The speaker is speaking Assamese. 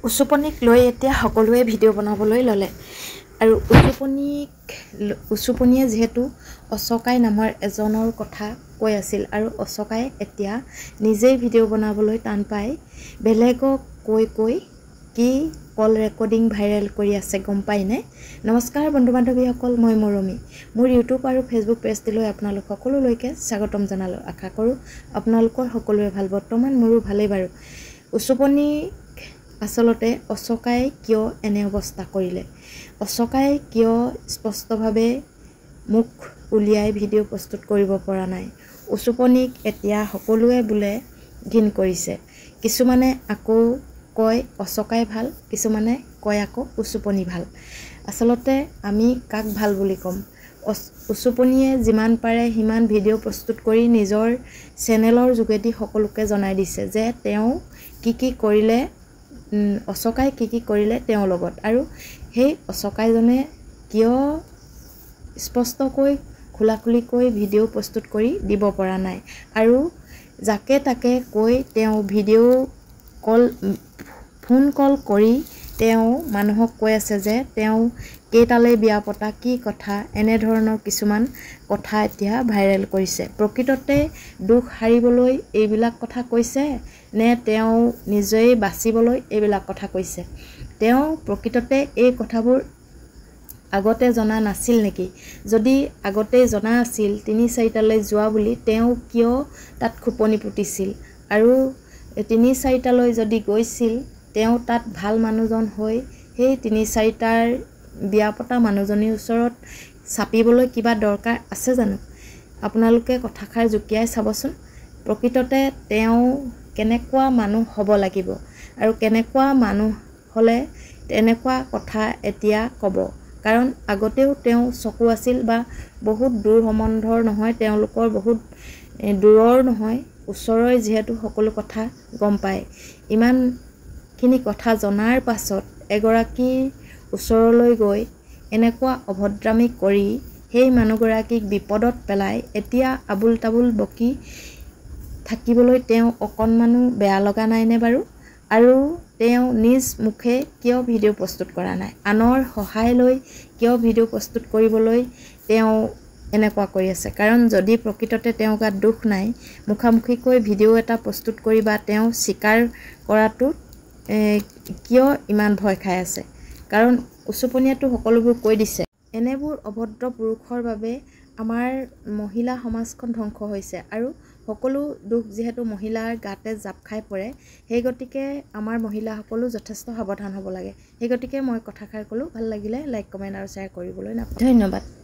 উচুপনিক লৈ এতিয়া সকলোৱে ভিডিঅ' বনাবলৈ ল'লে আৰু উচুপনিয়ে যিহেতু অচকাই নামৰ এজনৰ কথা কৈ আছিল আৰু অচকাই এতিয়া নিজেই ভিডিঅ' বনাবলৈ টান পায় বেলেগক কৈ কি কল ৰেকৰ্ডিং ভাইৰেল কৰি আছে গম পাইনে। নমস্কাৰ বন্ধু বান্ধৱীসকল, মই মৰমী মোৰ ইউটিউব আৰু ফেচবুক পেজটিলৈ আপোনালোক সকলোলৈকে স্বাগতম জনালোঁ। আশা কৰোঁ আপোনালোকৰ সকলোৰে ভাল। বৰ্তমান মোৰো ভালেই বাৰু। উচুপনিক আচলতে অচকাই কিয় এনে অৱস্থা কৰিলে, অচকাই কিয় স্পষ্টভাৱে মুখ উলিয়াই ভিডিঅ' প্ৰস্তুত কৰিব পৰা নাই। উচুপনিক এতিয়া সকলোৱে বোলে ঘিণ কৰিছে। কিছুমানে আকৌ কয় অচকাই ভাল, কিছুমানে কয় আকৌ উচুপনি ভাল। আচলতে আমি কাক ভাল বুলি ক'ম? উচুপনিয়ে যিমান পাৰে সিমান ভিডিঅ' প্ৰস্তুত কৰি নিজৰ চেনেলৰ যোগেদি সকলোকে জনাই দিছে যে তেওঁ কি কৰিলে, অচকাই কি কৰিলে তেওঁৰ লগত, আৰু সেই অচকাইজনে কিয় স্পষ্টকৈ খোলাখুলিকৈ ভিডিঅ' প্ৰস্তুত কৰি দিব পৰা নাই। আৰু যাকে তাকে কৈ তেওঁ ফোন কল কৰি তেওঁ মানুহক কৈ আছে যে তেওঁ কেইটালৈ বিয়া পতা, কি কথা, এনেধৰণৰ কিছুমান কথা এতিয়া ভাইৰেল কৰিছে। প্ৰকৃততে দুখ সাৰিবলৈ এইবিলাক কথা কৈছে নে তেওঁ নিজেই বাচিবলৈ এইবিলাক কথা কৈছে? তেওঁ প্ৰকৃততে এই কথাবোৰ আগতে জনা নাছিল নেকি? যদি আগতেই জনা আছিল ৩-৪টালৈ যোৱা বুলি, তেওঁ কিয় তাত খোপনি পুতিছিল? আৰু ৩-৪টালৈ যদি গৈছিল তেওঁ তাত ভাল মানুহজন হৈ সেই ৩-৪টাৰ বিয়া পতা মানুহজনীৰ ওচৰত চাপিবলৈ কিবা দৰকাৰ আছে জানো? আপোনালোকে কথাষাৰ জুকিয়াই চাবচোন। প্ৰকৃততে তেওঁ কেনেকুৱা মানুহ হ'ব লাগিব আৰু কেনেকুৱা মানুহ হ'লে তেনেকুৱা কথা এতিয়া ক'ব? কাৰণ আগতেও তেওঁ চকু আছিল বা বহুত দূৰ সম্বন্ধৰ নহয়, তেওঁলোকৰ বহুত দূৰৰ নহয়, ওচৰৰে, যিহেতু সকলো কথা গম পায়। ইমানখিনি কথা জনাৰ পাছত এগৰাকীৰ ওচৰলৈ গৈ এনেকুৱা অভদ্ৰামি কৰি সেই মানুহগৰাকীক বিপদত পেলাই এতিয়া আবুল তাবুল বকি থাকিবলৈ তেওঁ অকণমানো বেয়া লগা নাইনে বাৰু? আৰু তেওঁ নিজ মুখে কিয় ভিডিঅ' প্ৰস্তুত কৰা নাই? আনৰ সহায় লৈ কিয় ভিডিঅ' প্ৰস্তুত কৰিবলৈ তেওঁ এনেকুৱা কৰি আছে? কাৰণ যদি প্ৰকৃততে তেওঁৰ গাত দুখ নাই, মুখামুখিকৈ ভিডিঅ' এটা প্ৰস্তুত কৰি বা তেওঁ স্বীকাৰ কৰাটোত কিয় ইমান ভয় খাই আছে? কাৰণ উচুপনিয়েতো সকলোবোৰ কৈ দিছে। এনেবোৰ অভদ্ৰ পুৰুষৰ বাবে আমাৰ মহিলা সমাজখন ধ্বংস হৈছে আৰু সকলো দুখ যিহেতু মহিলাৰ গাতে জাপ খাই পৰে, সেই গতিকে আমাৰ মহিলাসকলো যথেষ্ট সাৱধান হ'ব লাগে। সেই গতিকে মই কথাষাৰ ক'লোঁ। ভাল লাগিলে লাইক, কমেণ্ট আৰু শ্বেয়াৰ কৰিবলৈ নাপাহৰিব। ধন্যবাদ।